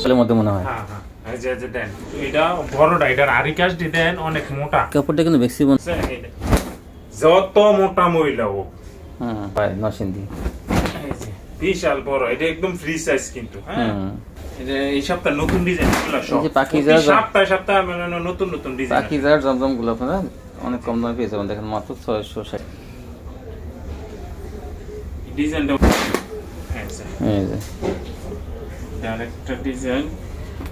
এর মধ্যে মনে হয়। হ্যাঁ হ্যাঁ, এই যে দেন এটা বড়টা, এটার আরিকাস দেন অনেক মোটা কাপড়টা কিন্তু ম্যাক্সিমাম যত মোটা মহিলা হোক ভাই নরসিংদী বিশাল বড়, এটা একদম ফ্রি সাইজ কিন্তু। হ্যাঁ এটা এই সপ্তাহে নতুন ডিজাইন গুলো সব, এই যে পাকিজার সপ্তাহে মানে নতুন নতুন ডিজাইন। পাকিজার জমজম গুলো আপনারা অনেক কম দামে পেয়ে যাবেন, দেখেন মাত্র 660 ডিজাইনটা। এই যে ডাইরেক্ট ডিজাইন,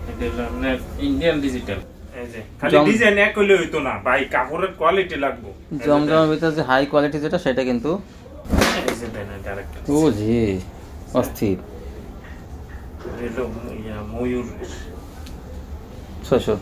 এটা হলো আপনার ইন্ডিয়ান ডিজিটাল। এই যে খালি ডিজাইন এক হইলে হইতো না ভাই, কাপড়ের কোয়ালিটি লাগবে। জমজমের ভিতরে যে হাই কোয়ালিটি যেটা সেটা কিন্তু এই যে দেন ডাইরেক্ট। ও জি অস্থির। এটা ময়ূর 600।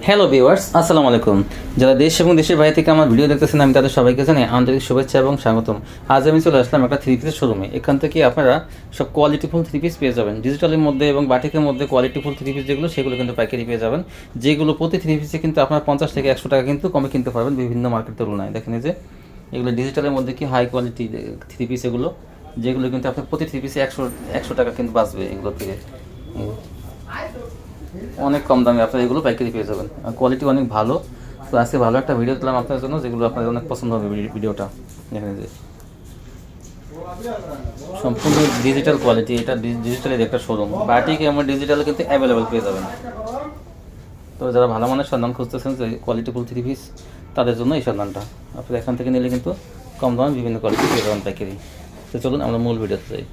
হ্যালো ভিউয়ার্স, আসসালামু আলাইকুম। যারা দেশ এবং দেশের বাইরে থেকে আমার ভিডিও দেখতেছেন আমি তাদের সবাইকে জানাই আন্তরিক শুভেচ্ছা এবং স্বাগতম। আজ আমি চলে আসলাম একটা থ্রি পিসের শোরুমে। এখান থেকে আপনারা সব কোয়ালিটিফুল থ্রি পিস পেয়ে যাবেন, ডিজিটালের মধ্যে এবং বাটিকের মধ্যে কোয়ালিটিফুল থ্রি পিস যেগুলো সেগুলো কিন্তু পাইকারি পেয়ে যাবেন, যেগুলো প্রতি থ্রি পিসে কিন্তু আপনার 50 থেকে 100 টাকা কিন্তু কমে কিনতে পারবেন বিভিন্ন মার্কেটের তুলনায়। দেখেন এই যে এগুলো ডিজিটালের মধ্যে কি হাই কোয়ালিটি থ্রি পিস, এগুলো যেগুলো কিন্তু আপনার প্রতি থ্রি পিসে 100 টাকা কিন্তু বাঁচবে এগুলো থেকে। অনেক কম দামে আপনারা এগুলো পাইকারি পেয়ে যাবেন, কোয়ালিটি অনেক ভালো। তো আজকে ভালো একটা ভিডিও দিলাম আপনার জন্য, যেগুলো আপনাদের অনেক পছন্দ হবে ভিডিওটা। দেখেন যে সম্পূর্ণ ডিজিটাল কোয়ালিটি, এটা ডিজিটালের একটা শোরুম। বাটিক এবং ডিজিটাল কিন্তু অ্যাভেলেবেল পেয়ে যাবেন। তো যারা ভালো মানের সন্ধান খুঁজতেছেন যে কোয়ালিটিফুল থ্রি পিস, তাদের জন্য এই সন্ধানটা। আপনারা এখান থেকে নিলে কিন্তু কম দামে বিভিন্ন কোয়ালিটি পেয়ে যাবেন পাইকারি। তো চলুন আমরা মূল ভিডিওতে যাই।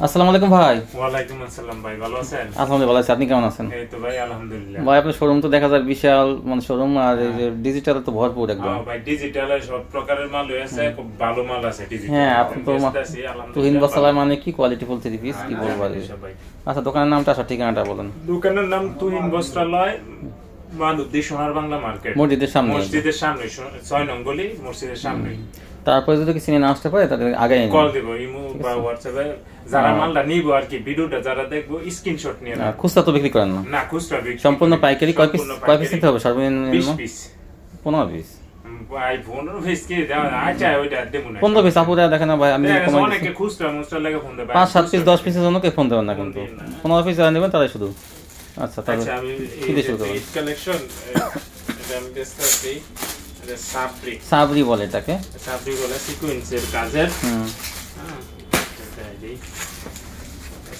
আসসালামু আলাইকুম ভাই। ওয়ালাইকুম আসসালাম ভাই, ভালো আছেন? আলহামদুলিল্লাহ ভালো আছি, আপনি কেমন আছেন? এই তো ভাই আলহামদুলিল্লাহ। ভাই আপনার শোরুম তো দেখা যায় বিশাল মানে শোরুম, আর এই যে ডিজিটাল তো ভরপুর একদম। হ্যাঁ ভাই, ডিজিটালে সব প্রকারের মাল আছে, খুব ভালো মাল আছে ডিজিটাল। হ্যাঁ আপনি তো তুহিন বসালায় মানে কি কোয়ালিটিফুল থ্রি পিস কি বলবো আর। আচ্ছা দোকানের নামটা আসার ঠিকানাটা বলেন। দোকানের নাম তুহিন বস্ত্রালয়, মাধবদী সোনার বাংলা মার্কেট, মসজিদের সামনে। মসজিদের সামনে 6 নং গলি, মসজিদের সামনে। তারপরে যদি কিছু নিয়ে না আসতে পারে তাদের আগে কল দেব, ইমো বা হোয়াটসঅ্যাপে যারা মালটা নিব আর কি, ভিডিওটা যারা দেখবো স্ক্রিনশট নিয়ে না। খুচরা তো বিক্রি করেন না? না খুচরা বিক্রি, সম্পূর্ণ পাইকারি। কয় পিস নিতে হবে সর্বনিম্ন? 20 পিস। 15 পিস। ভাই 15 পিস কি দাও, আচ্ছা ওইটা দেব না। 15 পিস আপুরা দেখেন না ভাই, আমি অনেকে খুচরা মুচরা লাগে ফোন দেব। 5-7 পিস 10 পিসের জন্য কে ফোন দেবেন না কিন্তু। 15 পিস যারা নেবেন তারাই শুধু। আচ্ছা তাহলে আচ্ছা আমি কি দিয়ে শুরু করব? কালেকশন এটা আমি দেখাচ্ছি। এটা সাবরি বলে এটাকে, সাবরি বলে সিকোয়েন্সের কাজের।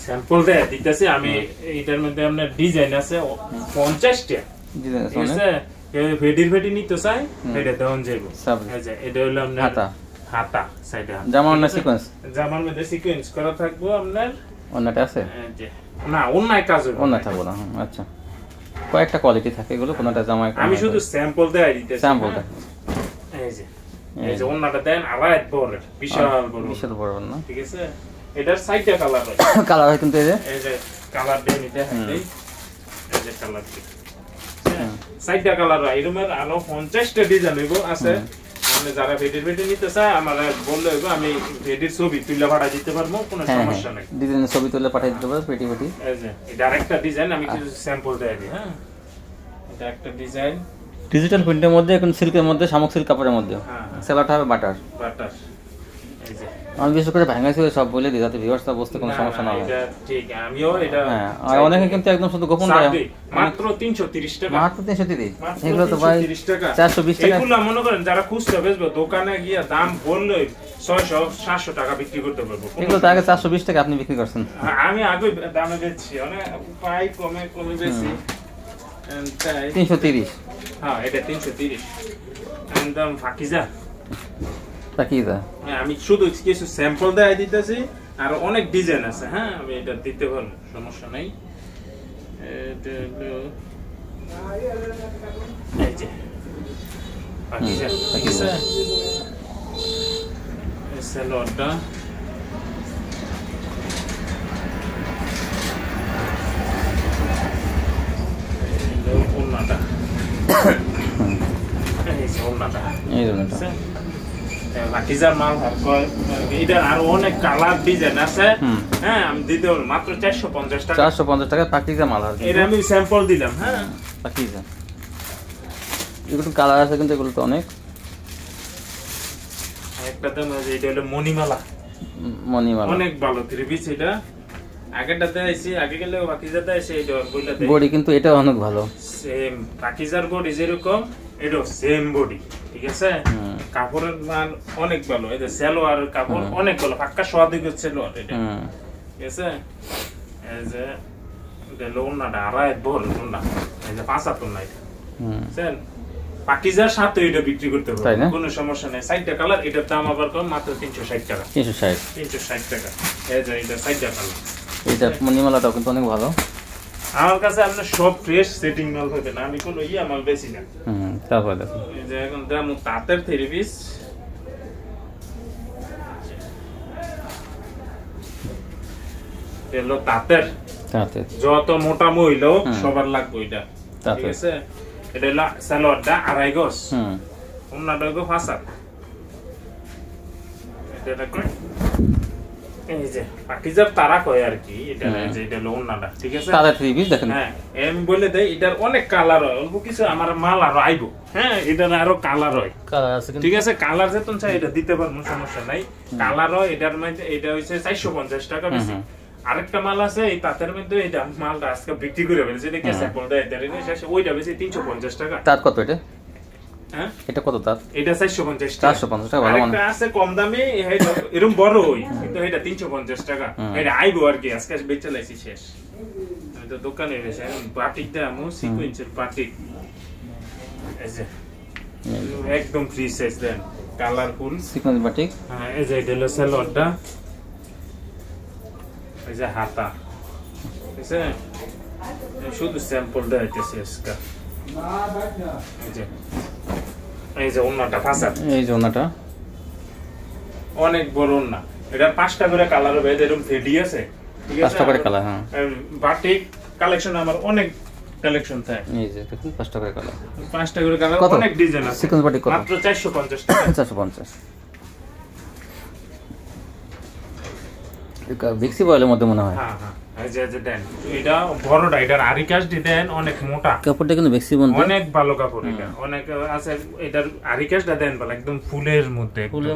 স্যাম্পল দেয় দিতেছি আমি। এটার মধ্যে আপনার ডিজাইন আছে 50টা ডিজাইন আছে। ভেডি নিতে চাই এটা দেওয়া যাবে। এটা হলো আপনার হাতা সাইডে, জামার না সিকোয়েন্স, জামার মধ্যে সিকোয়েন্স করা থাকবে আপনার। অন্যটা আছে না, অন্যায় কাজ হবে, অন্যায় থাকবে না। আচ্ছা কয়েকটা কোয়ালিটি থাকে এগুলো, কোনটা জামায় আমি শুধু স্যাম্পল দেই দিতেছি। স্যাম্পলটা এই যে অন্যটা দেন আলাদা বড়, বিশাল বড় না, ঠিক আছে। এটার সাইডটা কালার হয়, কালার হয় কিন্তু এই যে কালার দেন এটা এই যে কালার দেন সাইডটা কালার হয়। এরকমের আরো 50টা ডিজাইন হইব আছে। আপনি যারা ভেডি নিতে চায় আমার বললে হইব, আমি ভেডির ছবি তুলে পাঠিয়ে দিতে পারবো, কোনো সমস্যা নাই। ডিজাইনের ছবি তুলে পাঠিয়ে দিতে পারবো পেটি। এই যে এটা আরেকটা ডিজাইন, আমি কিছু স্যাম্পল দেই দিই। হ্যাঁ এটা একটা ডিজাইন ডিজিটাল প্রিন্টের মধ্যে, এখন সিল্কের মধ্যে, শামুক সিল্ক কাপড়ের মধ্যে। সেলারটা হবে বাটার। এই যে আমি বিশেষ করে ভাঙাইছি সব বলে দিই যাতে ভিউয়ার্সরা বুঝতে কোনো সমস্যা না হয়। এটা ঠিক, আমিও এটা। হ্যাঁ আর অনেকে কিন্তু একদম শুধু গোপন দেয় মাত্র 330 টাকা। মাত্র 330। এগুলো তো ভাই 420 টাকা। এগুলো মনে করেন যারা খুচরা বেচবে দোকানে গিয়ে দাম বললে 600-700 টাকা বিক্রি করতে পারবো। এগুলো তো আগে 420 টাকা আপনি বিক্রি করছেন। আমি আগে দামে বেচছি, অনেক প্রায় কমে বেচছি। 330। হ্যাঁ এটা 330 একদম ফাকিজা। হ্যাঁ আমি শুধু কিছু স্যাম্পল দেয় দিতেছি, আর অনেক ডিজাইন আছে। হ্যাঁ আমি এটা দিতে পারবো, সমস্যা নাই। এই যে ফাকিজা সেলোয়ারটা ওন্নাটা, এই যে ওন্নাটা লাকিজার মাল। এটা আর অনেক কালার ডিজাইন আছে। হ্যাঁ আমি দিতে পারবো মাত্র 450 টাকা। 450 টাকা পাকিজা মাল। এটা আমি স্যাম্পল দিলাম। হ্যাঁ পাকিজা এগুলো কালার আছে কিন্তু এগুলো তো অনেক। একটা দাম আছে, এটা হলো মণিমালা, অনেক ভালো থ্রি পিস এটা। আগেরটাতে আইছি আগে গেলে পাকিজাতে আইছে এই বইলাতে বডি কিন্তু এটা অনেক ভালো সেম পাকিজার বডি যেরকম এটা সেম বডি ঠিক আছে কাপড়ের মান অনেক ভালো এই যে সালোয়ার কাপড় অনেক ভালো পাক্কা স্বাদই হচ্ছে সালোয়ার এটা ঠিক আছে এই যে এটা লোনাটা আড়াই বল লোনা এই যে 75 না এটা বুঝছেন পাকিজার সাথে এটা বিক্রি করতে পারবে কোনো সমস্যা নাই সাইডটা কালার এটার দাম আবার কম মাত্র 360 টাকা 360 টাকা এই যে এটা সাইডটা কালার এটা মনিমালাটাও কিন্তু অনেক ভালো আমার কাছে আপনার সব ফ্রেশ সেটিং মাল হবে না আমি কোনো মাল বেশি না তারপর দেখুন এই যে এখন দাম তাঁতের 3 পিস এলো তাঁতের যত মোটা মহিলা সবার লাগবে এটা ঠিক আছে এটা হলো সালোয়ারটা 2.5 গজ ওন্নাটা হলো ফাসাদ এটা কই এই যে পাকিজার তারা কয় আর কি এটা যে এটা হলো ওন্নাটা ঠিক আছে তারা 3 পিস দেখেন হ্যাঁ এম বলে দেই এটার অনেক কালার হয় অল্প কিছু আমার মাল আর আইবো হ্যাঁ এটার আরো কালার হয় কালার আছে ঠিক আছে কালার যেতন চাই এটা দিতে পারবো সমস্যা নাই কালার হয় এটার মধ্যে এটা হইছে 450 টাকা বেশি আরেকটা মাল আছে এই তাঁতের মধ্যে এটা মালটা আজকে বিক্রি করে ফেলেছে এটা কেসে বল দেয় এটা শেষে ওইটা বেশি 350 টাকা তাঁত কত এটা হ্যাঁ এটা কত তাঁত এটা 450 টাকা 450 টাকা ভালো মানে আছে কম দামে এটা এরকম বড় হই কিন্তু এটা 350 টাকা এটা আইবো আর কি আজকে বেচে লাইছি শেষ আমি তো দোকানে এসে বাটিক দাম সিকোয়েন্সের বাটিক এই যে একদম ফ্রি সাইজ দেন কালারফুল সিকোয়েন্স বাটিক হ্যাঁ এই যে এটা হলো সালোয়ারটা এই যে হাতা ঠিক আছে শুধু স্যাম্পল দেখাইতেছি আজকে এই যে ওন্নাটা ফাসাদ এই যে ওন্নাটা অনেক বড় ওন্না এটা 5টা করে কালার হবে এরকম ফেডি আছে ঠিক আছে 5টা করে কালার হ্যাঁ বাটিক কালেকশন আমার অনেক কালেকশন থাকে এই যে দেখুন 5টা করে কালার 5টা করে কালার অনেক ডিজাইন আছে সিকোয়েন্স বাটিক কত মাত্র 450 টাকা 450 এটা ভিক্সি বয়েলের মধ্যে মনে হয় হ্যাঁ হ্যাঁ এই যে দেন এটা বড়টা এটার আরিকাস দেন অনেক মোটা কাপড়টা কিন্তু ভিক্সি বন্ধ অনেক ভালো কাপড় এটা অনেক আছে এটার আরিকাসটা দেন ভালো একদম ফুলের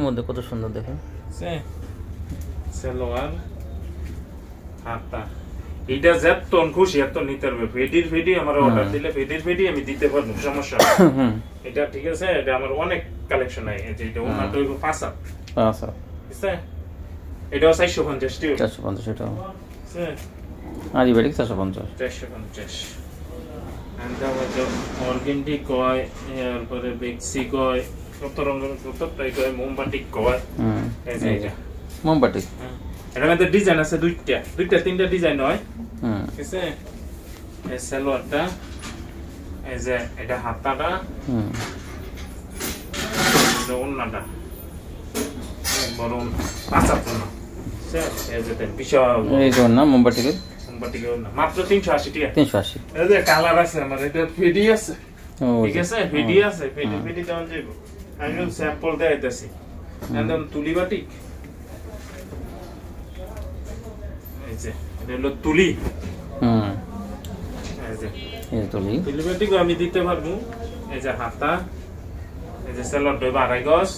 মধ্যে কত সুন্দর দেখেন সালোয়ার হাতা এটা যত খুশি এত নিতে পারবে ফেডি আমার অর্ডার দিলে ফেডি আমি দিতে পারবো সমস্যা এটা ঠিক আছে এটা আমার অনেক কালেকশন আছে এটা ওনাটা হইব ফাসাদ ঠিক আছে এটাও 450 টাকা 450 এটা আরি বেডিক 450 অর্গেন্ডি কয় এরপরে বেক্সি কয় কত রঙের কত টাই কয় মোমবাটিক কয় এই যে এটা মোমবাটিক এটার মধ্যে ডিজাইন আছে দুইটা তিনটা ডিজাইন হয় ঠিক আছে এই সালোয়ারটা এই যে এটা হাতাটা এটা ওন্নাটা বড় পাঁচাত না এই যে বিশাল এই যে না মোমবাটিক মাত্র 380 টাকা 380 এই যে কালার আছে আমার এটা ফেডি আছে ঠিক আছে ফেডি আছে ফেডি দাম যাইব আমি স্যাম্পল দেখাইতাছি একদম তুলি বাটিক এই যে এটা হলো তুলি এই যে এই তুলি বাটিক আমি দিতে পারবো এই যে হাতা এই যে সালোয়ার দইব 2.5 গজ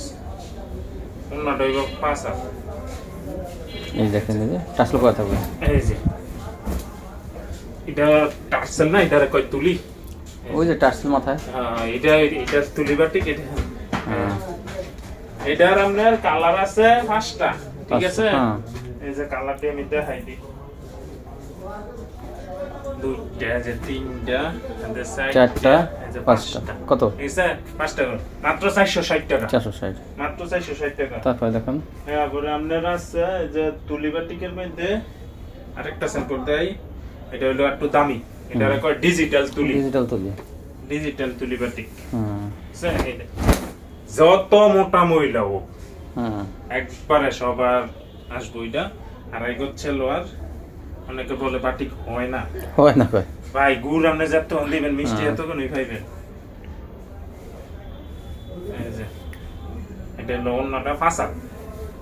ওন্না দইব 5 এই দেখেন এই যে টাসল করা থাকবে এই যে এটা টাসল না এটা কই তুলি ওই যে টাসল মাথায় হ্যাঁ এটা তুলি বাটিক এটা এটার আপনার কালার আছে 5টা ঠিক আছে এই যে কালারটা আমি দেখাই দিই দুইটা যে তিনটা এন্ড সাইড চারটা পাঁচটা কত এসে 5টা মাত্র 460 টাকা 460 মাত্র 460 টাকা তারপর দেখুন হ্যাঁ পরে আপনার আছে যে তুলি বাটিকের মধ্যে আরেকটা স্যাম্পল দেই এটা হলো একটু দামি এটা কয় ডিজিটাল তুলি বাটিক যত মোটা মহিলা হোক একবারে সবার আসবো এটা আর এই হচ্ছে লোয়ার অনেকে বলে বাটিক হয় না ভাই গুড় আপনি যত দিবেন মিষ্টি এত কোনই খাইবেন এই যে এটা হলো ওন্নাটা ফাঁসা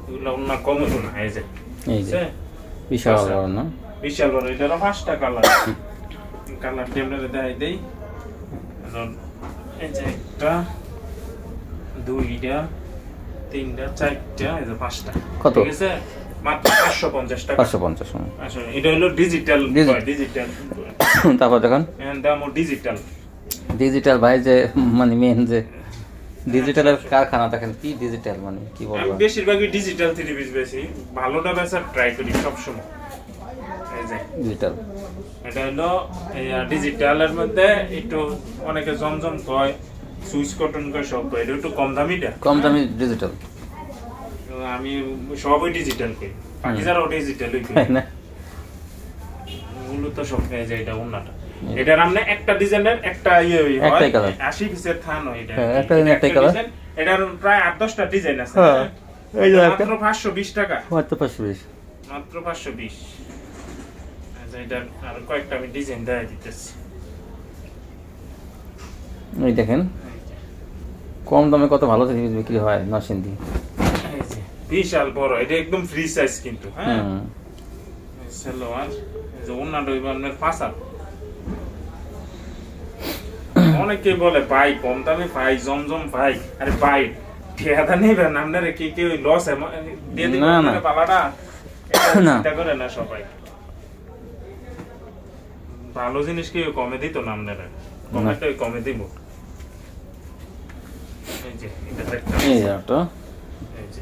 এগুলো ওন্না কম হতো না এই যে বিশাল বড় না বিশাল বড় এটারও 5টা কালার টেমলে দেখাই দেই এই যে একটা দুইটা তিনটা চারটা এই যে 5টা কত ঠিক আছে মাত্র 550 টাকা। 550। আসলে এটা হলো ডিজিটাল। তারপর দেখেন দাম ডিজিটাল। ডিজিটাল ভাই যে মানে মেন যে ডিজিটালের কারখানা দেখেন কি ডিজিটাল মানে কি বলবো, বেশিরভাগই ডিজিটাল থ্রি পিস বেশি ভালোটা বেচার ট্রাই করি সব সময়। এই যে ডিজিটাল, এটা হলো ডিজিটালের মধ্যে একটু অনেকে জমজম কয়, সুইচ কটন কয়, সব কয়, এটা একটু কম দামিটা, কম দামি ডিজিটাল। আমি সবই ডিজিটাল করি, বাকিজারও ডিজিটাল করি না মূলত সব পেয়ে যায়। এটা ওন্নাটা, এটার আমনে একটা ডিজাইনের একটা ইয়ে হয়, 80 পিসের থান হয়। এটা একটা দিন একটা কালার, এটার প্রায় 8-10টা ডিজাইন আছে। এই যে মাত্র 520 টাকা, মাত্র 520, মাত্র 520। আচ্ছা, এটা আর কয়েকটা আমি ডিজাইন দেখাই দিতেছি। এই দেখেন কম দামে কত ভালো থ্রি পিস বিক্রি হয় নরসিংদী। এই যে বিশাল বড়, এটা একদম ফ্রি সাইজ কিন্তু। হ্যাঁ সালোয়ার, এই যে ওন্নাটা হইবে আপনার পাঁচা। অনেকে বলে ভাই কম দামে ভাই জমজম ভাই, আরে ভাই ঠিকাদার নেবেন আপনারা কি কেউ লস দিয়ে দিবেন আপনারা পালাটা? চিন্তা করে না সবাই, ভালো জিনিস কেউ কমে দিত না, আপনারা কমেটাই কমে দিব। এই যে এটা দেখতে, এই যে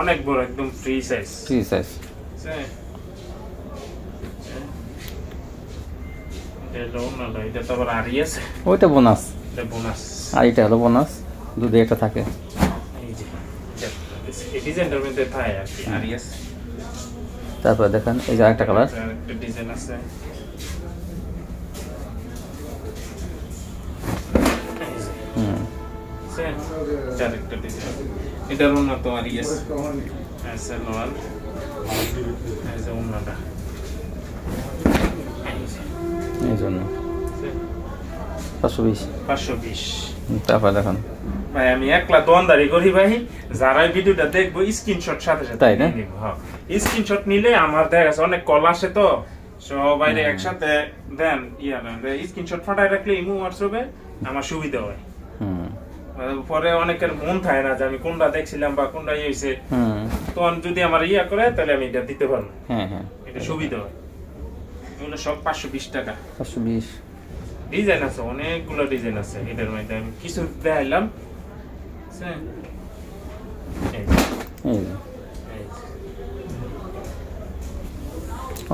অনেক বড় একদম ফ্রি সাইজ, ফ্রি সাইজ। এটা তো আবার আরি আছে, ওইটা বোনাস, এটা বোনাস, আর এটা হলো বোনাস, দুধে একটা থাকে। এই যে এই ডিজাইনটার মধ্যে থাকে আর কি, আরি আছে। তারপরে দেখেন এই যে আরেকটা কালার, একটা ডিজাইন আছে। আরেকটা ডিজাইন, এটার ওন্না তো আরি আছে। সালোয়ার, এই যে ওন্নাটা এই জন্য 520। 520। তারপরে দেখেন ভাই আমি একলা দোকানদারি করি ভাই, যারা ভিডিওটা দেখবো স্ক্রিনশট সাথে সাথে তাই না? নিব। হ্যাঁ, স্ক্রিনশট নিলে আমার দেখা গেছে অনেক কল আসে, তো সবাই একসাথে দেন ইয়া না, স্ক্রিনশট ফাটাই রাখলে ইমো হোয়াটসঅ্যাপে আমার সুবিধা হয়। পরে অনেকের মন থাকে না যে আমি কোনটা দেখছিলাম বা কোনটা ইয়ে হয়েছে, তখন যদি আমার ইয়া করে তাহলে আমি এটা দিতে পারবো। হ্যাঁ, এটা সুবিধা হয়। এগুলো সব 520 টাকা। 520 ডিজাইন আছে, অনেকগুলো ডিজাইন আছে এটার মধ্যে, আমি কিছু দেখাইলাম।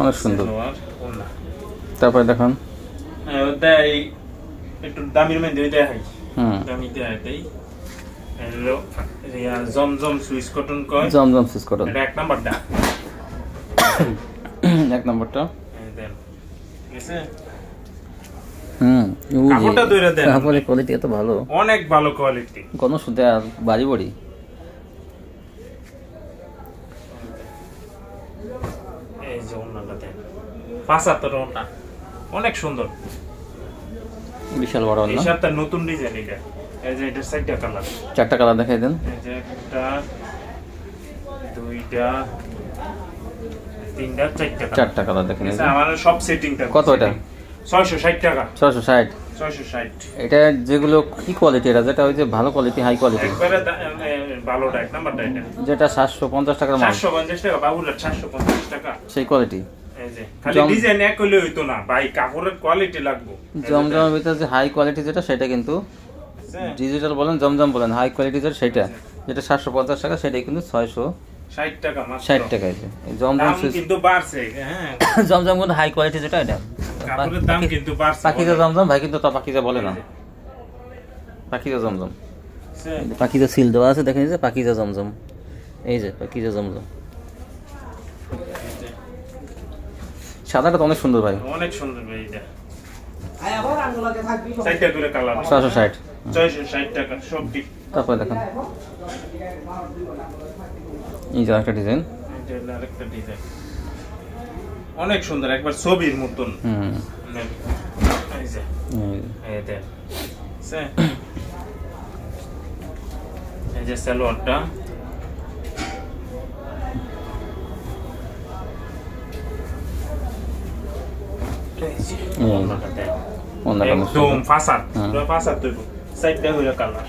অনেক সুন্দর। তারপরে দেখুন একটু দামির মধ্যে দেখাই, দামি দেখাই। জমজম সুইচ কটন কয়, জমজম সুইচ কটন, এটা 1 নাম্বারটা। 1 নাম্বারটা কাপড়টা ধরে দেন, কাপড়ের কোয়ালিটি এত ভালো, অনেক ভালো কোয়ালিটি, কোনো সুদে আর বাড়ি বাড়ি। এই যে ওন্নাটা দেন, 75 ওন্না, অনেক সুন্দর, বিশাল বড় ওন্না। এই সাথে নতুন ডিজাইন এটা। এই যে এটা 4টা কালার, 4টা কালার দেখাই দেন। এই যে একটা, দুইটা, তিনটা, 4টা কালার দেখেন। আমার সব সেটিংটা কত এটা? 660 টাকা। 660। 660। এটা যেগুলো কি কোয়ালিটি, এটা যেটা ওই যে ভালো কোয়ালিটি, হাই কোয়ালিটি, একবারে ভালোটা 1 নাম্বারটা এটা, যেটা 750 টাকার মাল। 750 টাকা বাবুরা, 750 টাকা সেই কোয়ালিটি। এই যে খালি ডিজাইন এক হইলে হইতো না ভাই, কাপড়ের কোয়ালিটি লাগবে। জমজমের ভিতরে যে হাই কোয়ালিটি যেটা, সেটা কিন্তু ডিজিটাল বলেন জমজম বলেন, হাই কোয়ালিটি যেটা সেটা, যেটা 750 টাকা, সেটাই কিন্তু 660 টাকা মাত্র। 60 টাকা। এই জমজম কিন্তু বাড়ছে। হ্যাঁ, জমজম কিন্তু হাই কোয়ালিটি যেটা, এটা কাপড়ের দাম কিন্তু বাড়ছে। পাকিজা জমজম ভাই, কিন্তু তা পাকিজা বলে না, পাকিজা জমজম। পাকিজা সিল দেওয়া আছে দেখেন, যে পাকিজা জমজম, এই যে পাকিজা জমজম। সাদাটা তো অনেক সুন্দর ভাই, অনেক সুন্দর ভাই। এটা 4টা করে কালার, 660। 660 টাকা সব ঠিক। তারপরে দেখেন এই যে একটা ডিজাইন, এটা আরেকটা ডিজাইন, অনেক সুন্দর, একবার ছবির মতন। এই যে এই দেন, এই যে সালোয়ারটা, একদম ফাসাদ, ফাসাদ দেব। 4টা হইলো কালার,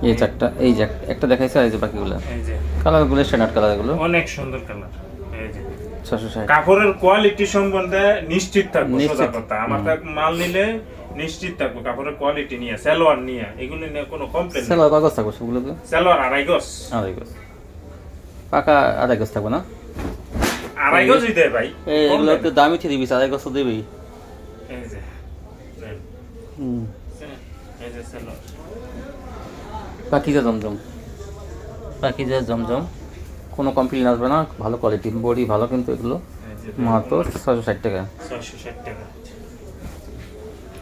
এই চারটা, এই যে একটা দেখাইছে আর এই যে বাকিগুলো এই যে কালারগুলো স্ট্যান্ডার্ড কালারগুলো অনেক সুন্দর কালার। এই যে 660। কাপড়ের কোয়ালিটি সম্বন্ধে নিশ্চিত থাকবো, সোজা কথা। আমার থেকে মাল নিলে নিশ্চিত থাকবো কাপড়ের কোয়ালিটি নিয়ে, সালোয়ার নিয়ে, এগুলো নিয়ে কোনো কমপ্লেইন নেই। সালোয়ার কয় গজ থাকবে সবগুলোতে? সালোয়ার 2.5 গজ। 2.5 গজ পাকা 2.5 গজ থাকবে না? 2.5 গজই দেয় ভাই। এগুলো একটু দামি থ্রি পিস, 2.5 গজ তো দেবেই। এই যে এই যে সালোয়ার পাকিজা জমজম, পাকিজা জমজম, কোনো কমপ্লেইন আসবে না, ভালো কোয়ালিটি, বডি ভালো, কিন্তু এগুলো মাত্র 660 টাকা। 660 টাকা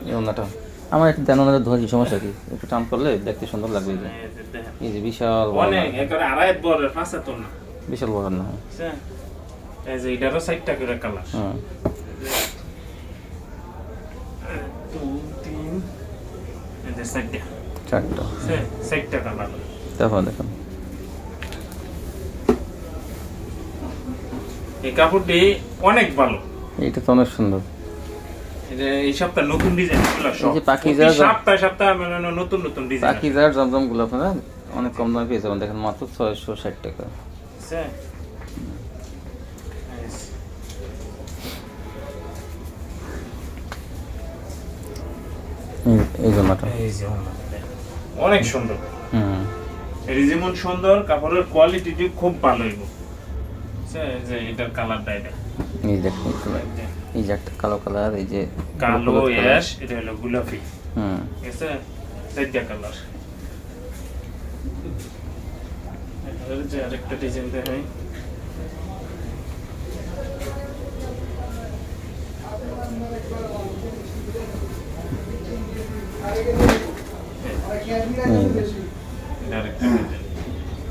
এই ওনাটা আমার একটু দেন, ওনাদের ধরে সমস্যা কি, একটু টান করলে দেখতে সুন্দর লাগবে। এই যে বিশাল অনেক একবারে আড়াই বড়, পাঁচা তো না, বিশাল বড় না। এই যে এটারও 60 টাকা করে কালার। 2 3 এই যে 60 টাকা, 4টা 60 টাকা কালার। তারপর দেখুন এই কাপড়টি অনেক ভালো, এইটা তো অনেক সুন্দর। এই সপ্তাহ নতুন ডিজাইন গুলো সব, সপ্তাহে মানে নতুন নতুন ডিজাইন। পাকিজার জমজম গুলো আপনারা অনেক কম দামে পেয়ে যাবেন, দেখেন মাত্র 660 টাকা। এই জামাটা অনেক সুন্দর, এই যেমন সুন্দর, কাপড়ের কোয়ালিটি খুব ভালো হইব। যে এটার কালারটা, এটা এই দেখুন, এই যে একটা কালো কালার, এই যে কালো অ্যাশ, এটা হলো গোলাপি। ঠিক আছে, চারটা কালার। এর যে আরেকটা ডিজাইন দেখাই, আরেকটা ডিজাইন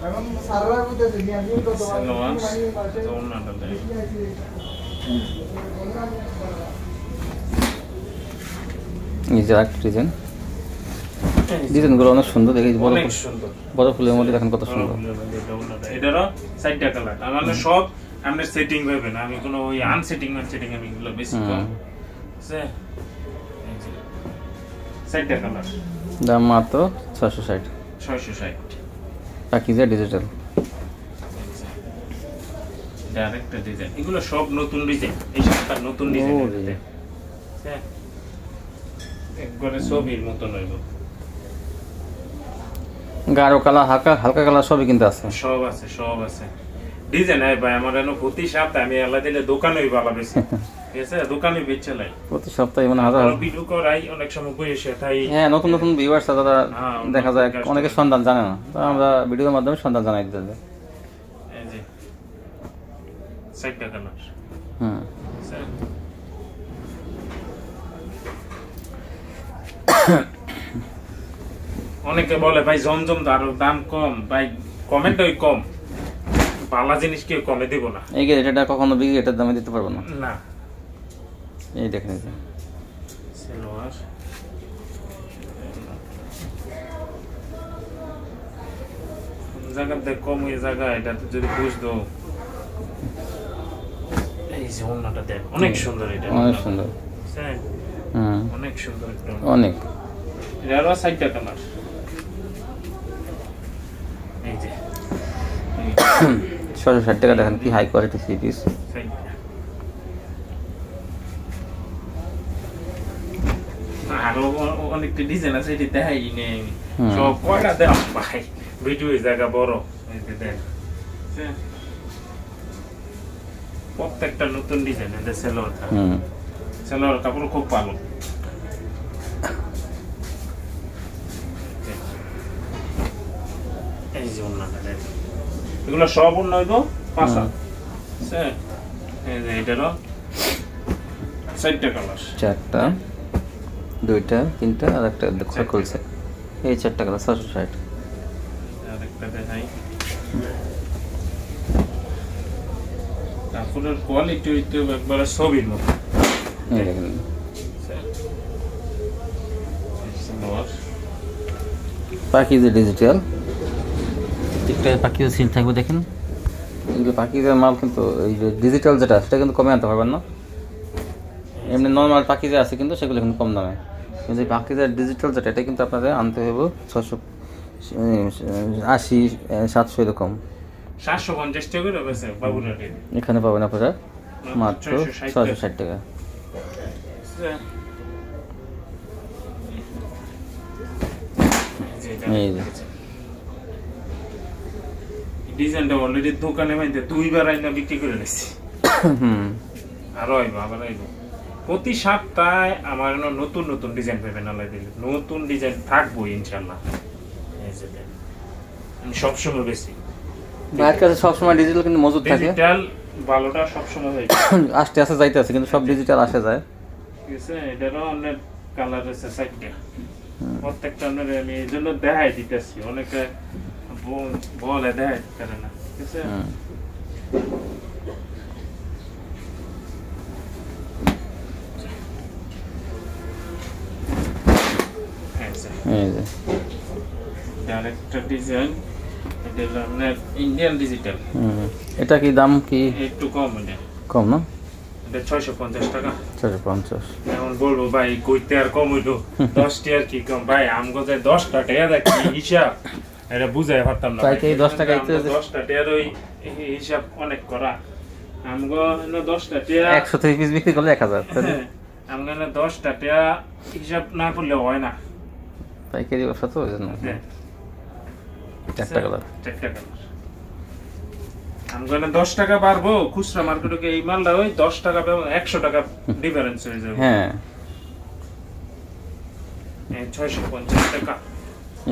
এখন সারা বুঝতেছে নি আমি তো তোমার এই যে একটা ডিজাইন, ডিজাইনগুলো অনেক সুন্দর, দেখি বড় ফুলের মধ্যে দেখেন কত সুন্দর। এটারও 4টা কালার। মানে সব আমরা সেটিং হবে না, আমি কোনো ওই আনসেটিং আমি এগুলো বেশি কম। আছে 4টা কালার, দাম মাত্র 660। 660 পাকিজা ডিজিটাল। এটা আরেকটা ডিজাইন, এগুলো সব নতুন ডিজাইন, এই সপ্তাহ নতুন ডিজাইন। একবারে ছবির মতন হইব, গাঢ় কালার, হালকা কালার সবই কিন্তু আছে, সব আছে, সব আছে ডিজাইন। ভাই আমার এনে প্রতি সপ্তাহে আমি আল্লাহ দিলে দোকানেই ভালো বেশি, ঠিক আছে, দোকানে বেচে লাই প্রতি সপ্তাহে, মানে হাজার ভিডিও করাই, অনেক সময় বসে তাই। হ্যাঁ, নতুন নতুন ভিউয়ার্স দাদা দেখা যায়, অনেকে সন্ধান জানে না, তো আমরা ভিডিওর মাধ্যমে সন্ধান জানাই দিতে হবে। এই যে 4টা কালার। অনেকে বলে ভাই জমজম তো আরো দাম কম, ভাই কমেন্টই কম, ভালো জিনিস কেউ কমে দিব না। এই যে এটা কখনো বিক্রি এটার দামে দিতে পারবো না। না, এই দেখেন, এই যে সালোয়ার, জায়গাতে কম, এই জায়গা এটা যদি বুঝ দো। এই যে ওন্নাটা দেখ, অনেক সুন্দর, এটা অনেক সুন্দর, অনেক সুন্দর, অনেক। এটারও 4টা কালার। এই যে 660 টাকা, দেখেন কি হাই কোয়ালিটি থ্রি পিস। আরো অনেকটা ডিজাইন আছে, এটি দেখাই নেই, সব কয়টা দেখ ভাই, ভিডিও জায়গা বড়। এই যে দেখ, প্রত্যেকটা নতুন ডিজাইন। এদের সালোয়ারটা, সালোয়ার কাপড় খুব ভালো। এই যে ওন্নাটা দেখ, এগুলো সব ওন্না হইব পাঁচা। এই যে এটারও 4টা কালার, 4টা, 2টা, 3টা, আর একটা খুলছে। এই 4টা কালার 660। আরেকটা দেখাই, কাপড়ের কোয়ালিটি হইতে একবারে ছবির মতো। এই দেখেন, পাকিজা ডিজিটাল, একটা পাকিজা সিল থাকবে, দেখেন এগুলো পাকিজার মাল, কিন্তু এই যে ডিজিটাল যেটা সেটা কিন্তু কমে আনতে পারবেন না। এমনি নর্মাল পাকিজা আছে কিন্তু সেগুলো কিন্তু কম দামে, কিন্তু এই পাকিজার ডিজিটাল যেটা, এটা কিন্তু আপনাদের আনতে হবে 80 700 এরকম 750 টাকা করে বেচে বাবুরাটে। এখানে পাবেন আপনারা মাত্র 660 টাকা। এই যে ডিজাইনটা অলরেডি দোকানে মাইতে 2 বার আইনা বিক্রি করে নিছি। আরো আইবো আবার আইবো। প্রতি সপ্তাহে আমার নতুন নতুন ডিজাইন পাবেন আল্লাহ দিলে, নতুন ডিজাইন থাকবো ইনশাআল্লাহ। এই যে আমি সবসময় বেশি ভাইয়ের কাছে সবসময় ডিজিটাল কিন্তু মজুদ থাকে, ডিজিটাল ভালোটা সবসময় হয়। আসতে আসতে যাইতে আছে কিন্তু সব ডিজিটাল আসে যায়। ঠিক আছে, এটারও অনেক কালার আছে 4টা, প্রত্যেকটা আপনার আমি এই জন্য দেখাই দিতেছি, অনেকে বলে দেখাই পারে না। ঠিক আছে, আরেকটা ডিজাইন, এটা হলো আপনার ইন্ডিয়ান ডিজিটাল। এটা কি দাম কি একটু কম, এটা কম না? এটা 650 টাকা। 650। এখন বলবো ভাই কইতে আর কম হইলো, 10 টাকা কি কম ভাই? আমগো যে 10টা টাকা দেখি হিসাব, এটা বুঝাই পারতাম না। তাই কি 10 টাকা ইতে 10টা টাকার ওই হিসাব অনেক করা। আমগো 10টা টাকা 130 পিস বিক্রি করলে 1000। আমগো 10টা টাকা হিসাব না করলে হয় না। পাইকারি ব্যবসা তো ওইজন্য। চারটা কালার। আমগো 10 টাকা বাড়বো, খুচরা মার্কেটে এই মালটা ওই 10 টাকা 100 টাকা ডিফারেন্স হয়ে যাবে। হ্যাঁ, 650 টাকা।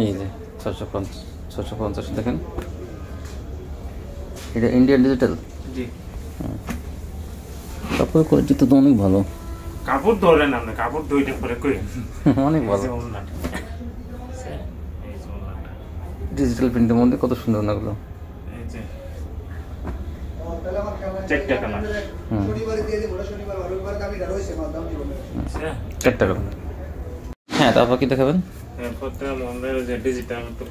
এই যে 650 দেখেন, এটা ইন্ডিয়ান ডিজিটাল। জি, কাপড় কোয়ালিটি তো অনেক ভালো। কাপড় ধরেন আপনি, কাপড় ধুইতে পরে কই অনেক ভালো। ডিজিটাল প্রিন্টের মধ্যে কত সুন্দর নাগুলো। এই যে 4টা কালার। শনিবার দিয়ে দিব, শনিবার রবিবার দামি রয়েছে, দাম দিব না। 4টা কালার। হ্যাঁ, তারপর কি দেখাবেন? এরপরে আমাদের যে ডিজিটাল একটু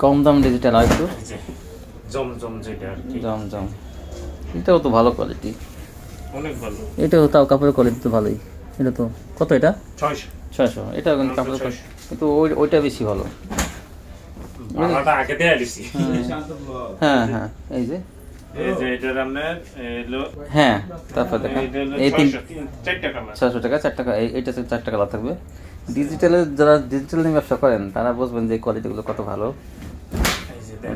কম দাম ডিজিটাল আর একটু জমজম, যেটা আর কি জমজম, এটাও তো ভালো কোয়ালিটি, অনেক ভালো। এটাও তাও কাপড়ের কোয়ালিটি তো ভালোই। এটা তো কত? এটা 600। এটা কিন্তু কাপড়ের কোয়ালিটি, কিন্তু ওইটা বেশি ভালো। ভালোটা আগে দিয়ে দিছি। হ্যাঁ হ্যাঁ, এই যে এটার আপনার এলো। হ্যাঁ, তারপর দেখেন এই 4টা কালার। 600 টাকা 4 টাকা। এইটা 4টা কালার থাকবে। ডিজিটালে যারা ডিজিটাল নিয়ে ব্যবসা করেন তারা বুঝবেন যে কোয়ালিটিগুলো কত ভালো।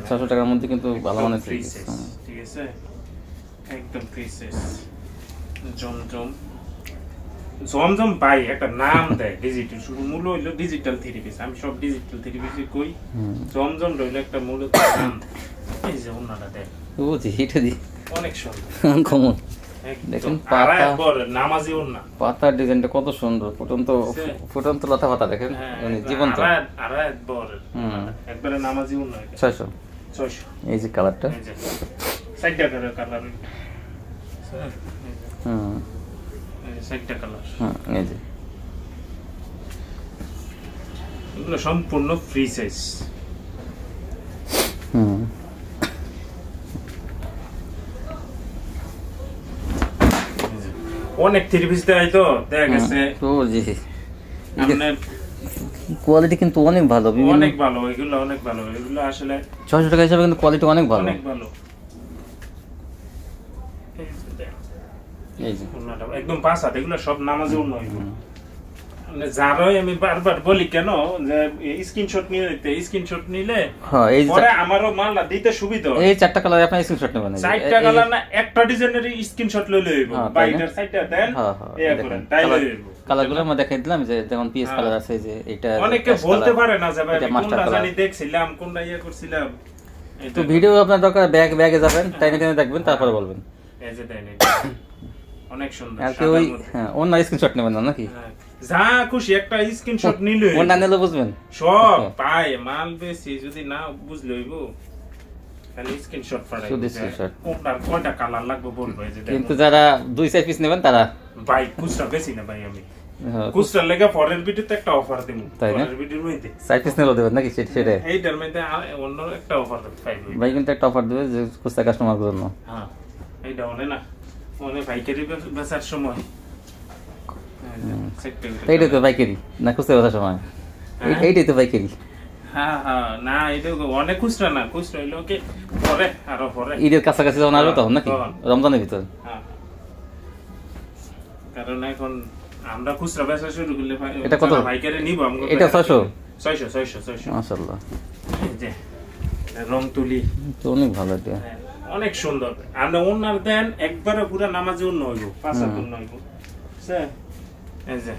600 টাকার মধ্যে কিন্তু ভালো মানের ঠিক আছে, একদম ফ্রি সাইজ। জমজম ভাই একটা নাম দেয় ডিজিটাল, শুধু মূল হইলো ডিজিটাল 3 পিস। আমি সব ডিজিটাল 3 পিসই কই, জমজম রইলো একটা মূল নাম। এই যে ওনাটা দেখ, বুঝি এটা দি অনেক সুন্দর কমন। দেখেন পাতা, নামাজি ওন্না, পাতার ডিজাইনটা কত সুন্দর, ফুটন্ত লতা পাতা দেখেন, মানে জীবন্ত। একবারে নামাজি ওন্না। 600। এই যে কালারটা, 4টা কালার। 4টা কালার। এই যে এগুলো সম্পূর্ণ ফ্রি সাইজ। অনেক 3 পিস দেয় তো, দেখা গেছে তো জি আপনার কোয়ালিটি কিন্তু অনেক ভালো, অনেক ভালো। এগুলো অনেক ভালো, এগুলো আসলে 600 টাকা হিসাবে কিন্তু কোয়ালিটি অনেক ভালো, অনেক ভালো। এই যে একদম পাঁচা, এগুলো সব নামাজে উন্নয়ন। মানে যারাই আমি বারবার বলি কেন যে স্ক্রিনশট নিয়ে নিতে, স্ক্রিনশট নিলে পরে আমারও মাল দিতে সুবিধা। এই 4টা কালার আপনি স্ক্রিনশট নেবেন, 4টা কালার না, একটা ডিজাইনের স্ক্রিনশট লইলে হইব। বাইটার সাইডটা দেন, এই করেন, তাই হইব। কালারগুলো আমি দেখাই দিলাম, যে যেমন পিএস কালার আছে, যে এটা অনেকে বলতে পারে না যে ভাই কোনটা জানি দেখছিলাম, কোনটা ইয়া করছিলাম। তো ভিডিও আপনার দরকার ব্যাগে যাবেন, টাইমে দেখবেন, তারপরে বলবেন। এই যে দেন, অনেক সুন্দর। আর কি ওই অন্য স্ক্রিনশট নেবেন না নাকি? যা খুশি একটা স্ক্রিনশট নিলে, ওটা নিলে বুঝবেন সব পায় মাল বেশি, যদি না বুঝলে হইব খালি স্ক্রিনশট পাঠাই। শুধু স্ক্রিনশট, কোনটার কয়টা কালার লাগবে বলবো। এই যে কিন্তু যারা 2-4 পিস নেবেন তারা ভাই খুচরা বেশি না ভাই, আমি খুচরা লেগে পরের ভিডিওতে একটা অফার দেব। পরের ভিডিওর মধ্যে 4 পিস নিলে দেবেন নাকি? সেটা এইটার মধ্যে অন্য একটা অফার পাইবে ভাই, কিন্তু একটা অফার দেবে যে খুচরা কাস্টমারদের জন্য। হ্যাঁ, এইটা বলে না, মানে পাইকারি বেচার সময় এইটাই তো পাইকারি না খুচরা বেচার সময়, এইটাই তো পাইকারি। হ্যাঁ হ্যাঁ না এটা অনেক খুচরা না, খুচরা হইলো কি পরে আরো পরে ঈদের কাছাকাছি যখন আসবে তখন নাকি রমজানের ভিতর? হ্যাঁ কারণ এখন আমরা খুচরা বেচা শুরু করলে এটা কত ভাইকারে নিব আমরা? এটা 600 মাশাআল্লাহ। এই যে রং তুলি তো অনেক ভালো এটা, অনেক সুন্দর। আমরা ওনার দেন একবারে পুরো নামাজে অন্য হইব, পাঁচা অন্য হইব। স্যার এই যে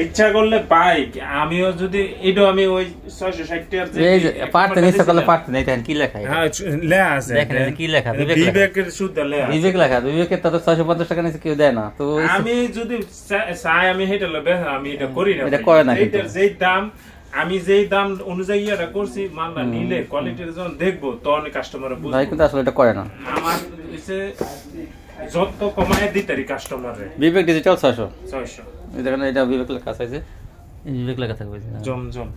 ইচ্ছা করলে বাইক আমিও যদি এটা আমি ওই 660 টাকার যে এই যে পারতে নিতে করলে পারতে নাই দেখেন কি লেখা? হ্যাঁ লেখা আছে, দেখেন কি লেখা? বিবেকের সুদ লেখা, বিবেক লেখা। বিবেকের তো 650 টাকা নিচে কেউ দেয় না। তো আমি যদি চাই আমি এটা লবে, আমি এটা করি না, এটা করে না। এটার যেই দাম আমি যেই দাম অনুযায়ী এটা করছি, মানলা নিলে কোয়ালিটির যখন দেখবো তখন কাস্টমার বুঝবে। ভাই কিন্তু আসলে এটা করে না। আমার হইছে যত কমায় দিতারি কাস্টমারে। বিবেক ডিজিটাল 600 600 দেখেন, এটা বিবেক লেখা আছে, বিবেক লেখা থাকবে জমজম।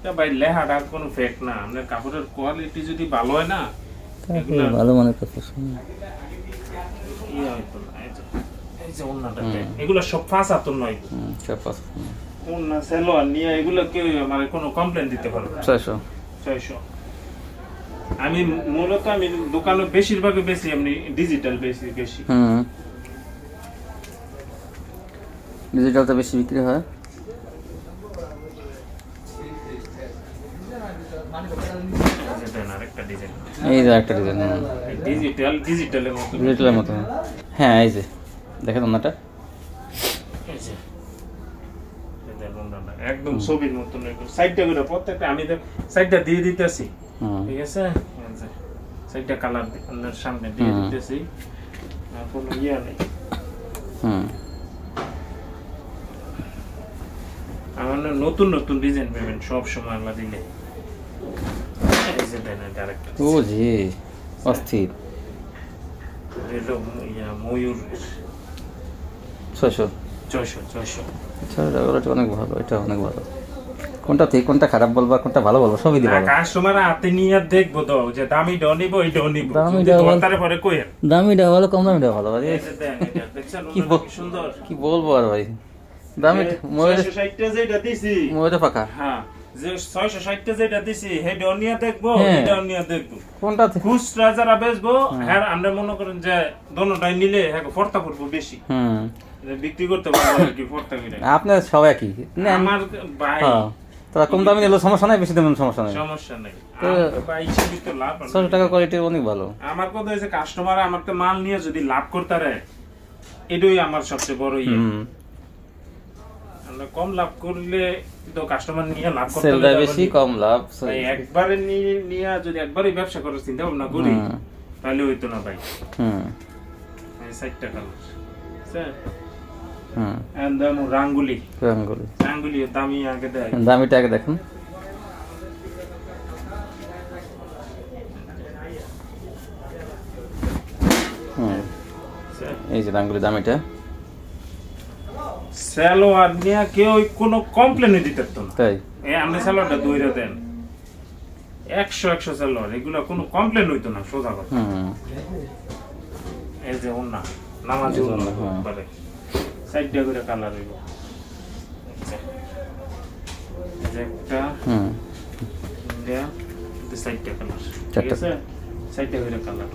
তা ভাই লেখাটার কোনো ফেক না, আপনার কাপড়ের কোয়ালিটি যদি ভালো হয় না এগুলো ভালো মনে করতেছ। এই যে ওন্নাটাতে এগুলো সব ফাঁসা তো নয়, সব পাস ওন্না সেলোয়ার নিয়ে এগুলো কেউ আমার কোনো কমপ্লেইন দিতে পারবে না। 600 আমি মূলত আমি দোকানে বেশিরভাগই বেশি এমনি ডিজিটাল বেশি ডিজিটালটা বেশি বিক্রি হয়। এই যে একটা ডিজাইন ডিজিটালের মতো। হ্যাঁ এই যে দেখেন ওনাটা একদম ছবির মতন, সাইডটা করে প্রত্যেকটা আমি সাইডটা দিয়ে দিতেছি, ঠিক আছে? সাইডটা কালার আপনার সামনে দিয়ে দিতেছি, কোনো ইয়া নেই। আমার নতুন নতুন ডিজাইন পাবেন সব সময় আল্লাহ দিলে। ও জি অস্থির। ময়ূর 600 অনেক ভালো, এটা অনেক ভালো। কোনটা ঠিক কোনটা খারাপ বলবা, কোনটা ভালো বলবা, সবই দিবা। কাস্টমার হাতে নিয়ে দেখবো তো যে দামিটা নিব এইটাও নিব, তারপরে কই দামিটা ভালো কম দামিটা ভালো। সুন্দর কি বলবো আর ভাই, দামি 660 যেটা দিছি ময়ূরটা পাকা। হ্যাঁ যে 660 যেটা দিছি হেডও নিয়ে দেখবো, এটাও নিয়ে দেখবো, কোনটা খুচরা যারা বেচবো হ্যাঁ আমরা মনে করেন যে দোনোটাই নিলে হ্যাঁ ফর্তা করবো বেশি, বিক্রি করতে পারবো আর কি ফর্তা করে। আপনার সবাই কি আমার ভাই তোরা কম দামি নিলে সমস্যা নাই, বেশি দামি সমস্যা নাই, সমস্যা নাই। ভাই হিসেবে তো লাভ 600 টাকা কোয়ালিটি অনেক ভালো। আমার কথা হইছে কাস্টমার আমার তো মাল নিয়ে যদি লাভ করতে পারে এটাই আমার সবচেয়ে বড় ইয়ে। আমরা কম লাভ করলে তো কাস্টমার নিয়ে লাভ করতে সেলটা বেশি কম লাভ। ভাই একবারে নিয়ে যদি একবারই ব্যবসা করার চিন্তা ভাবনা করি তাহলে হইতো না ভাই। এই 60 টাকা স্যার এন্ড রাঙ্গুলি দামি আগে দেয়, দামিটা আগে দেখুন। এই যে রাঙ্গুলি দামিটা সালোয়ার নিয়ে কেউ কোনো কমপ্লেনই দিতে পারতো না। তাই আপনি সালোয়ারটা দইরা দেন 100 সালোয়ার, এগুলো কোনো কমপ্লেন হইতো না সোজা কথা। এই যে ওন্না নামাজি ওন্না করে সাইডটা করে কালার হইব, একটা ইন্ডিয়া the সাইডটা কালার, ঠিক আছে? সাইডটা করে কালার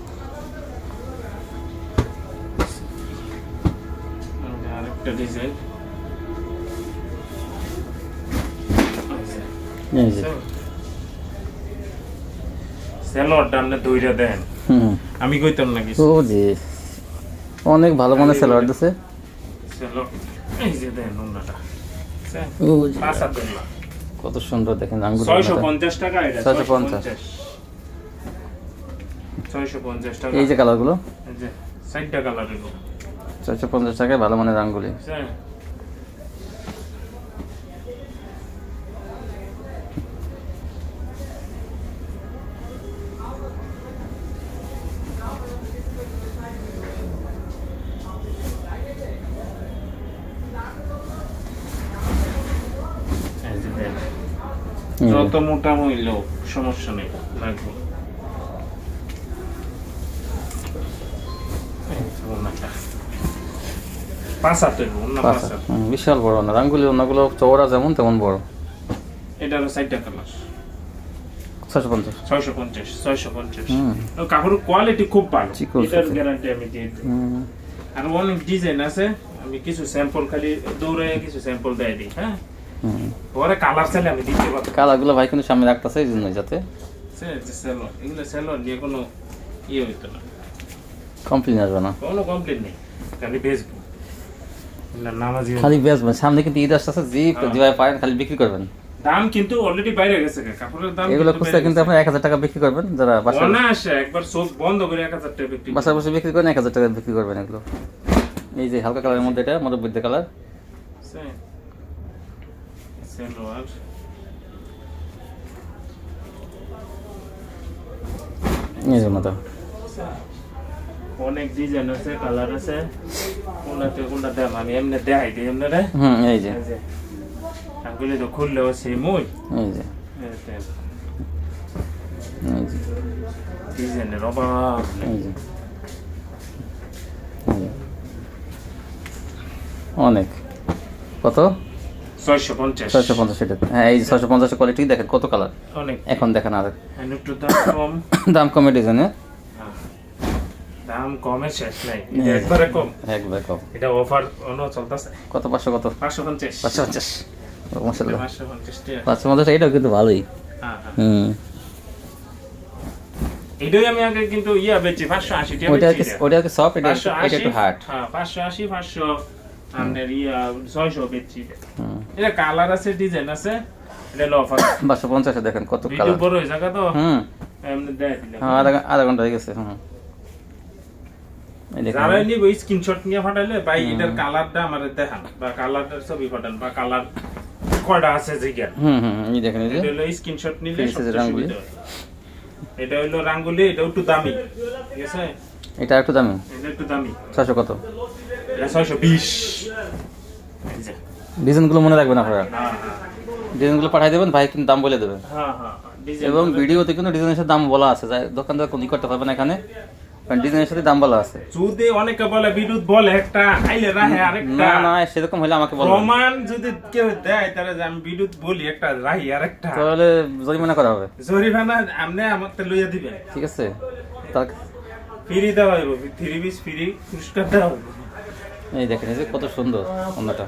আরেকটা ডিজাইন। এই যে সালোয়ারটা আপনি দইরা দেন, আমি কইতাম না কিছু। ও জি অনেক ভালো মনে সালোয়ার দিছে। এই যে দেন ওন্নাটা ও জি কত সুন্দর দেখেন আঙ্গুর। 650 টাকা এটা, 650 টাকা। এই যে কালারগুলো এই যে 60টা কালার এগুলো 650 টাকায় ভালো মানের আঙ্গুলি। যত মোটা হইলেও সমস্যা নেই, লাগবে। বিশাল বড় না আঙ্গুলি, অন্যগুলো চওড়া যেমন তেমন বড়। এটারও 4টা কালার 650 650 কাপড়ের কোয়ালিটি খুব ভালো এটার গ্যারান্টি আমি দিয়ে দিই আর অনেক ডিজাইন আছে আমি কিছু স্যাম্পল খালি দৌড়ে কিছু স্যাম্পল দিয়ে দিই হ্যাঁ পরে কালার চাইলে আমি দিতে পারবো কালারগুলো ভাই কিন্তু সামনে রাখতেছে এই জন্য যাতে সেলর এগুলো সেলর দিয়ে কোনো ইয়ে হইতো না কমপ্লেন আসবে না কোনো কমপ্লেন নেই খালি বেচবো না নামাজি খালি বেচবেন সামনে কিন্তু ঈদ আসছে জি ভাই পারেন খালি বিক্রি করবেন দাম কিন্তু অলরেডি বাইরে গেছে কাপড়ের দাম এগুলো খুচরা কিন্তু আপনি 1000 টাকা বিক্রি করবেন যারা বাসা না আসে একবার চোখ বন্ধ করে 1000 টাকা বিক্রি বাসা বসে বিক্রি করেন 1000 টাকা বিক্রি করবেন এগুলো এই যে হালকা কালারের মধ্যে এটা মধ্যবর্তী কালার সেলোয়ার এই যে মতো অনেক ডিজাইন আছে কালার আছে কোনটা দাম আমি এমনি দেখাই দিই এমনি রে এই যে আঙ্গুলে তো খুললেও সেম ওই এই যে ডিজাইনের অভাব এই যে অনেক কত 650 এটা হ্যাঁ এই 650 কোয়ালিটি দেখেন কত কালার অনেক এখন দেখেন আর একটু দাম কম দাম কমে ডিজাইনে দাম কমে শেষ নাই একবারে কম এটা অফার অন্য চলতেছে কত 500 কত 550 মাশাআল্লাহ 550 550 এটাও কিন্তু ভালোই এটাই আমি আগে কিন্তু ইয়া বেচি 580 টাকা ওটা কি সফট এটা একটু হার্ড হ্যাঁ 580 500 আমাদের ইয়া 600 বেচি এটা কালার আছে ডিজাইন আছে এটা অফার 550 দেখেন কত কালার ভিডিও বড় হয়ে জায়গা তো এমনি দেয় দিলাম হ্যাঁ আধা ঘন্টা হয়ে গেছে যারা নিব স্ক্রিনশট নিয়ে পাঠাইলে ভাই এটার কালারটা আমারে দেখান বা কালারটার ছবি পাঠান বা কালার কয়টা আছে জিজ্ঞাসা এই দেখেন এই যে এটা হলো স্ক্রিনশট নিলে রাঙ্গুলি এটা হলো রাঙ্গুলি এটা একটু দামি ঠিক আছে এটা একটু দামি 600 কত এটা 620 ডিজাইনগুলো মনে রাখবেন আপনারা ডিজাইনগুলো পাঠিয়ে দেবেন ভাই কিন্তু দাম বলে দেবে এবং ভিডিওতে কিন্তু ডিজাইনের সাথে দাম বলা আছে দোকানদার কোন করতে পারবে না এখানে কারণ ডিজাইনের সাথে দাম বলা আছে যদি অনেকে বলে বিদ্যুৎ বলে একটা আইলে রাহে আরেকটা না সেরকম হলে আমাকে বলবেন প্রমাণ যদি কেউ দেয় তাহলে যে আমি বিদ্যুৎ বলি একটা রাহি আরেকটা তাহলে জরিমানা করা হবে জরিমানা আপনি আমাকে লইয়া দিবেন ঠিক আছে তার ফ্রি দেওয়া হবে ফ্রি পিস ফ্রি পুরস্কার দেওয়া হবে এই দেখেন এই যে কত সুন্দর অন্যটা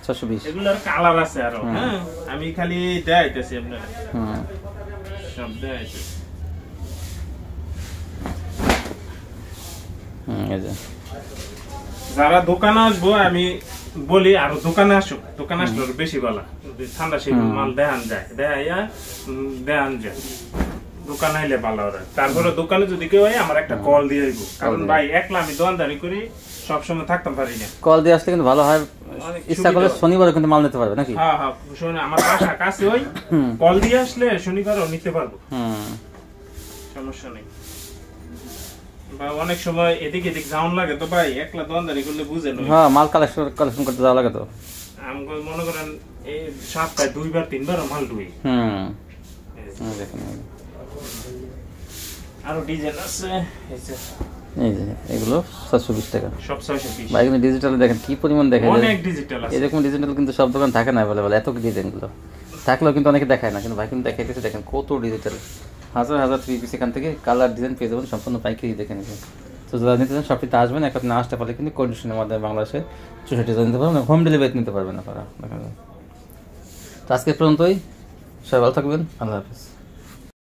620 এগুলোর কালার আছে আরো হ্যাঁ আমি খালি দেখাইতেছি আপনারা সব দেখাইতেছি এই যে যারা দোকানে আসবো আমি বলি আর দোকানে আসুক দোকানে আসলে বেশি ভালো ঠান্ডা শীত মাল দেখান যায় দেখান যায় দোকানে আইলে ভালো হয় তারপরে দোকানে যদি কেউ হয় আমার একটা কল দিয়ে দিব কারণ ভাই একলা আমি দোকানদারি করি সবসময় থাকতে পারি না কল দিয়ে আসলে কিন্তু ভালো হয় ইচ্ছা করলে শনিবারও কিন্তু মাল নিতে পারবে নাকি হ্যাঁ শুনে আমার বাসা কাছে ওই কল দিয়ে আসলে শনিবারও নিতে পারবো সমস্যা নেই বা অনেক সময় এদিক এদিক যাওয়ান লাগে তো ভাই একলা দোকানদারি করলে বুঝে নয় হ্যাঁ মাল কালেকশন করতে যাওয়া লাগে তো আমি মনে করেন এই সপ্তাহে 2বার 3বার মাল ধুই দেখেন আরো ডিজাইন আছে এই যে এগুলো 720 টাকা সব 620 ভাই কিন্তু ডিজিটালে দেখেন কি পরিমাণ দেখেন অনেক ডিজিটাল আছে এরকম ডিজিটাল কিন্তু সব দোকান থাকে না अवेलेबल এত ডিজাইনগুলো থাকলেও কিন্তু অনেকে দেখায় না কিন্তু ভাই কিন্তু দেখাইতেছে দেখেন কত ডিজিটাল হাজার হাজার 3 পিস এখান থেকে কালার ডিজাইন পেয়ে যাবেন সম্পূর্ণ পাইকারি দেখে নিতে তো যারা নিতে চান শপটিতে আসবেন একবার না আসতে পারলে কিন্তু কন্ডিশনের মাধ্যমে বাংলাদেশে 64 নিতে পারবেন হোম ডেলিভারি নিতে পারবেন আপনারা দেখেন তো আজকে পর্যন্তই সবাই ভালো থাকবেন আল্লাহ হাফেজ